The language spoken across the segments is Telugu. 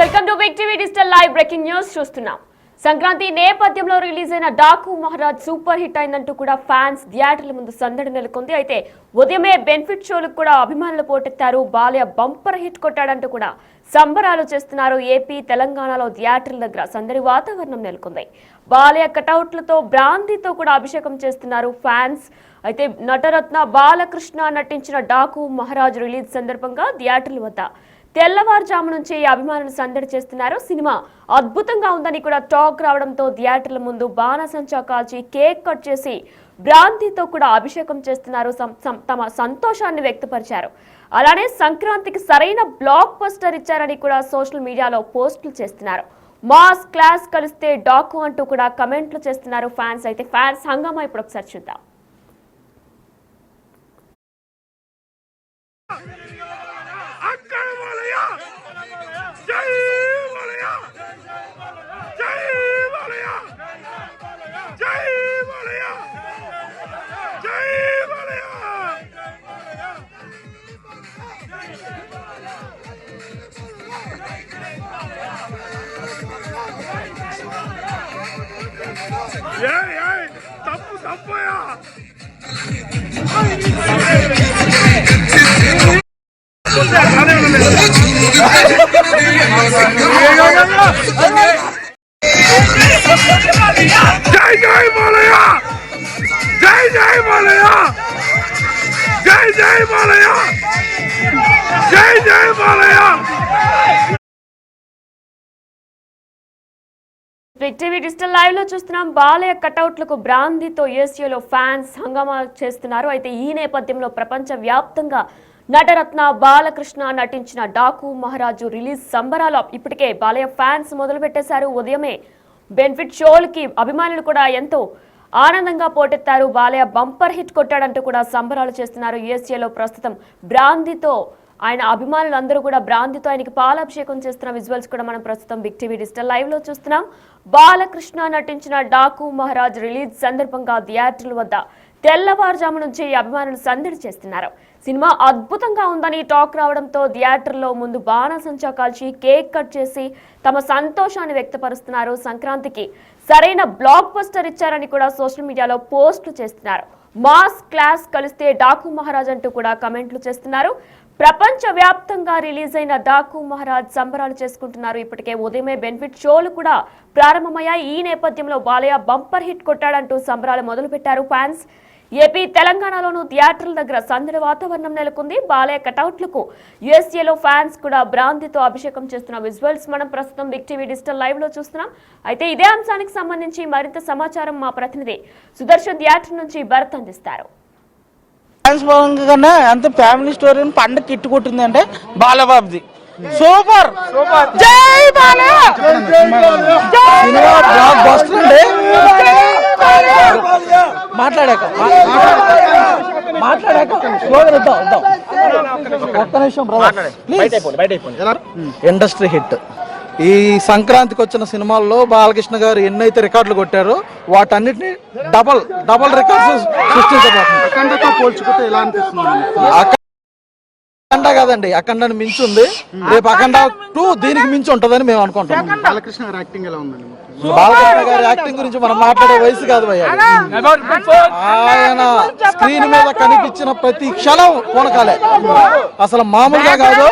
Welcome to big TV digital live breaking news చూస్తున్నాం. సంక్రాంతి నేపథ్యంలో రిలీజ్ అయిన డాకు మహారాజ్ సూపర్ హిట్ అయిందంటూ కూడా ఫ్యాన్స్ థియేటర్ల ముందు సందడి నెలకొంది. అయితే ఉదయమే బెనిఫిట్ షోలకు కూడా అభిమానులు పోటెత్తారు. బాలయ్య బంపర్ హిట్ కొట్టాడంటూ కూడా సంబరాలు చేస్తున్నారు. ఏపీ తెలంగాణలో థియేటర్ల దగ్గర సందడి వాతావరణం నెలకొంది. బాలయ్య కటౌట్లతో బ్రాందీతో కూడా అభిషేకం చేస్తున్నారు ఫ్యాన్స్. అయితే నటరత్న బాలకృష్ణ నటించిన డాకు మహారాజ్ రిలీజ్ సందర్భంగా థియేటర్ల వద్ద తెల్లవారుజాము నుంచి అభిమానులు సందడి చేస్తున్నారు. సినిమా అద్భుతంగా ఉందని కూడా టాక్ రావడంతో థియేటర్ల ముందు బాణసంచా కాల్చి కేక్ కట్ చేసి బ్రాంతితో కూడా అభిషేకం చేస్తున్నారు. తమ సంతోషాన్ని వ్యక్తపరిచారు. అలానే సంక్రాంతికి సరైన బ్లాక్ బస్టర్ ఇచ్చారని కూడా సోషల్ మీడియాలో పోస్టులు చేస్తున్నారు. మాస్ క్లాస్ కలిస్తే డాకు అంటూ కూడా కమెంట్లు చేస్తున్నారు ఫ్యాన్స్. అయితే ఫ్యాన్స్ హంగామా ఇప్పుడు ఒకసారి చూద్దాం. తప్పు తప్పయా జై జై బాలయ్య జై జై బాలయ్య జై జై బాలయ్య జై జై Balayya. Big TV digital live లో చూస్తున్నాం. బాలయ్య కటౌట్లకు బ్రాందీతో యూఎస్ఏలో ఫ్యాన్స్ హంగామా చేస్తున్నారు. అయితే ఈ నేపథ్యంలో ప్రపంచ వ్యాప్తంగా నటరత్న బాలకృష్ణ నటించిన డాకు మహారాజు రిలీజ్ సంబరాలు ఇప్పటికే బాలయ్య ఫ్యాన్స్ మొదలు పెట్టేశారు. ఉదయమే బెనిఫిట్ షోలకి అభిమానులు కూడా ఎంతో ఆనందంగా పోటెత్తారు. బాలయ్య బంపర్ హిట్ కొట్టాడంటూ కూడా సంబరాలు చేస్తున్నారు. యూఎస్ఏలో ప్రస్తుతం బ్రాందీతో ఆయన అభిమానులందరూ కూడా బ్రాంతితో ఆయనకి పాలాభిషేకం చేస్తున్న విజువల్స్ కూడా మనం ప్రస్తుతం బిగ్ టీవీ డిజిటల్ లైవ్ లో చూస్తున్నాం. బాలకృష్ణ నటించిన డాకు మహారాజ్ రిలీజ్ సందర్భంగా థియేటర్ల వద్ద తెల్లవారుజాము నుంచి అభిమానులు సందడి చేస్తున్నారు. సినిమా అద్భుతంగా ఉందని టాక్ రావడంతో థియేటర్లో ముందు బాణసంచా కాల్చి కేక్ కట్ చేసి తమ సంతోషాన్ని వ్యక్తపరుస్తున్నారు. సంక్రాంతికి సరైన బ్లాక్ బస్టర్ ఇచ్చారని కూడా సోషల్ మీడియాలో పోస్టులు చేస్తున్నారు. మాస్ క్లాస్ కలిస్తే డాకు మహారాజ్ అంటూ కూడా కమెంట్లు చేస్తున్నారు. ప్రపంచ వ్యాప్తంగా రిలీజ్ అయిన డాకు మహారాజ్ సంబరాలు చేసుకుంటున్నారు. ఇప్పటికే ఉదయమే బెనిఫిట్ షోలు కూడా ప్రారంభమయ్యాయి. ఈ నేపథ్యంలో బాలయ్య బంపర్ హిట్ కొట్టాడంటూ సంబరాలు మొదలుపెట్టారు ఫ్యాన్స్. ఏపీ తెలంగాణలోనూ థియేటర్ల దగ్గర సందడి వాతావరణం నెలకొంది. బాలయ్య కటౌట్లకు యూఎస్ఏలో ఫ్యాన్స్ కూడా బ్రాంతితో అభిషేకం చేస్తున్న విజువల్స్ మనం ప్రస్తుతం బిగ్ టీవీ డిజిటల్ లైవ్ లో చూస్తున్నాం. అయితే ఇదే అంశానికి సంబంధించి మరింత సమాచారం మా ప్రతినిధి సుదర్శన్ థియేటర్ నుంచి భరత్ అందిస్తారు. అంత ఫ్యామిలీ స్టోరీ పండుగ కిట్టు కొట్టింది అంటే బాలబాబుది సూపర్ సూపర్. జై బాలయ్య బ్లాక్ బస్టర్ అండి. మాట్లాడాక ఒక్క నిమిషం ఇండస్ట్రీ హిట్. ఈ సంక్రాంతికి వచ్చిన సినిమాల్లో బాలకృష్ణ గారు ఎన్నైతే రికార్డులు కొట్టారో వాటన్నిటిని డబల్ రికార్డ్స్ సృష్టించబోతున్నారు. అఖండ కాదండి, అఖండాన్ని మించి ఉంది. రేపు అఖండ 2 దీనికి మించి ఉంటుందని మేము అనుకుంటాం. బాలకృష్ణ గారి యాక్టింగ్ ఎలా ఉందండి? బాలకృష్ణ గారి యాక్టింగ్ గురించి మనం మాట్లాడే వయసు కాదు భయ్యా. ఆయన స్క్రీన్ మీద కనిపించిన ప్రతి క్షణం పూనకాలే, అసలు మామూలుగా కాదు.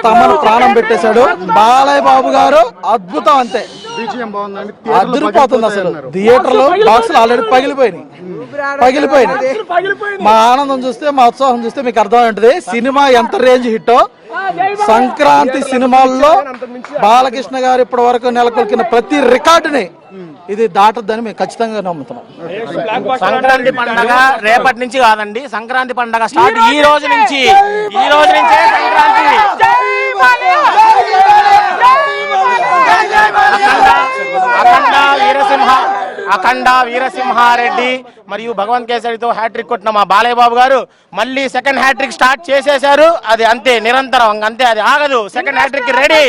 తమను ప్రాణం పెట్టేశాడు బాలయ్య బాబు గారు. అద్భుతం అంతే, అదిరిపోతుంది. అసలు థియేటర్ లో బాక్సులు ఆల్రెడీ పగిలిపోయినాయి. మా ఆనందం చూస్తే, మా ఉత్సాహం చూస్తే మీకు అర్థమై ఉంటుంది సినిమా ఎంత రేంజ్ హిట్టో. సంక్రాంతి సినిమాల్లో బాలకృష్ణ గారు ఇప్పటి వరకు నెలకొల్పిన ప్రతి రికార్డుని ఇది దాటద్దని మేము ఖచ్చితంగా నమ్ముతున్నాం. సంక్రాంతి పండగ రేపటి నుంచి కాదండి, సంక్రాంతి పండగ స్టార్ట్ ఈ రోజు నుంచే సంక్రాంతి. అఖండ వీరసింహారెడ్డి మరియు భగవంత్ కేసరితో హ్యాట్రిక్ కొట్టిన మా బాలయ్య బాబు గారు మళ్ళీ సెకండ్ హ్యాట్రిక్ స్టార్ట్ చేసేశారు. అది అంతే, నిరంతరం అంతే, అది ఆగదు. Second hat-trick ready.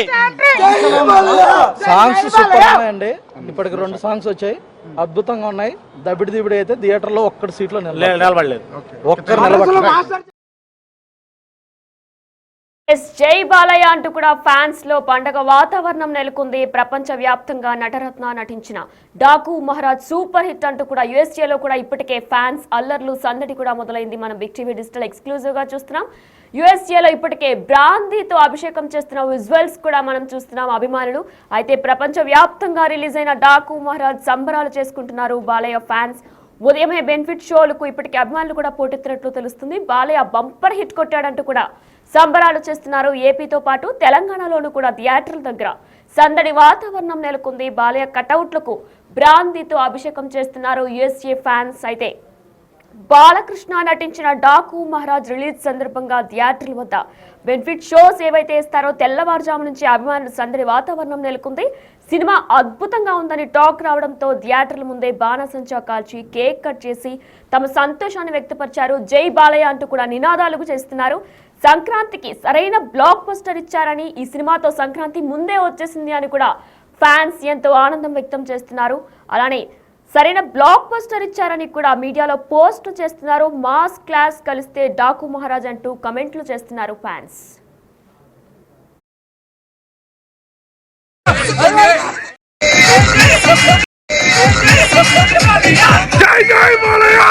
Songs super ఉన్నాయండి. ఇప్పటికి 2 సాంగ్స్ వచ్చాయి, అద్భుతంగా ఉన్నాయి. దబిడి అయితే థియేటర్ లో ఒక్కటి సీట్లో నిలబడలేదు. జై బాలయ్య అంటూ కూడా ఫ్యాన్స్ లో పండగ వాతావరణం నెలకొంది. ప్రపంచ వ్యాప్తంగా నటరత్న నటించిన డాకు మహారాజ్ సూపర్ హిట్ అంటూ కూడా యుఎస్ఏలో కూడా ఇప్పటికే ఫ్యాన్స్ అల్లర్లు సందడి కూడా మొదలైంది. మనం బిగ్ టీవీ డిజిటల్ ఎక్స్క్లూజివ్ గా చూస్తున్నాం. యుఎస్ఏలో ఇప్పటికే బ్రాందీతో అభిషేకం చేస్తున్న విజువల్స్ కూడా మనం చూస్తున్నాం అభిమానులు. అయితే ప్రపంచ వ్యాప్తంగా రిలీజ్ అయిన డాకు మహారాజ్ సంబరాలు చేసుకుంటున్నారు బాలయ్య ఫ్యాన్స్. ఉదయమే బెనిఫిట్ షోలకు ఇప్పటికే అభిమానులు కూడా పోటెత్తినట్లు తెలుస్తుంది. బాలయ్య బంపర్ హిట్ కొట్టాడంటూ కూడా సంబరాలు చేస్తున్నారు. ఏపీతో పాటు తెలంగాణలోనూ కూడా థియేటర్ల దగ్గర సందడి వాతావరణం నెలకొంది. బాలయ్య కటౌట్లకు బ్రాందీతో అభిషేకం చేస్తున్నారు యుఎస్ఏ ఫ్యాన్స్. అయితే బాలకృష్ణ నటించిన డాకు మహారాజ్ రిలీజ్ సందర్భంగా థియేటర్ల వద్ద బెనిఫిట్ షోస్ ఏవైతే ఇస్తారో తెల్లవారుజాము నుంచి అభిమానులు సందడి వాతావరణం నెలకొంది. సినిమా అద్భుతంగా ఉందని టాక్ రావడంతో థియేటర్ల ముందే బాణసంచా కాల్చి కేక్ కట్ చేసి తమ సంతోషాన్ని వ్యక్తపరిచారు. జై బాలయ్య అంటూ కూడా నినాదాలు చేస్తున్నారు. సంక్రాంతికి సరైన బ్లాక్ బస్టర్ ఇచ్చారని, ఈ సినిమాతో సంక్రాంతి ముందే వచ్చేసింది అని కూడా ఫ్యాన్స్ ఎంతో ఆనందం వ్యక్తం చేస్తున్నారు. అలానే సరైన బ్లాక్ బస్టర్ ఇచ్చారని కూడా మీడియాలో పోస్టులు చేస్తున్నారు. మాస్ క్లాస్ కలిస్తే డాకు మహారాజ్ అంటూ కమెంట్లు చేస్తున్నారు ఫ్యాన్స్. జై జై బాలయ్య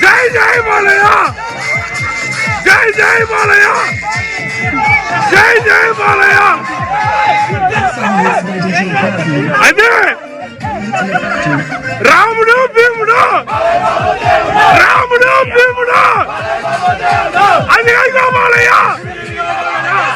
జై జై బాలయ్య జై జై బాలయ్య జై జై బాలయ్య అదే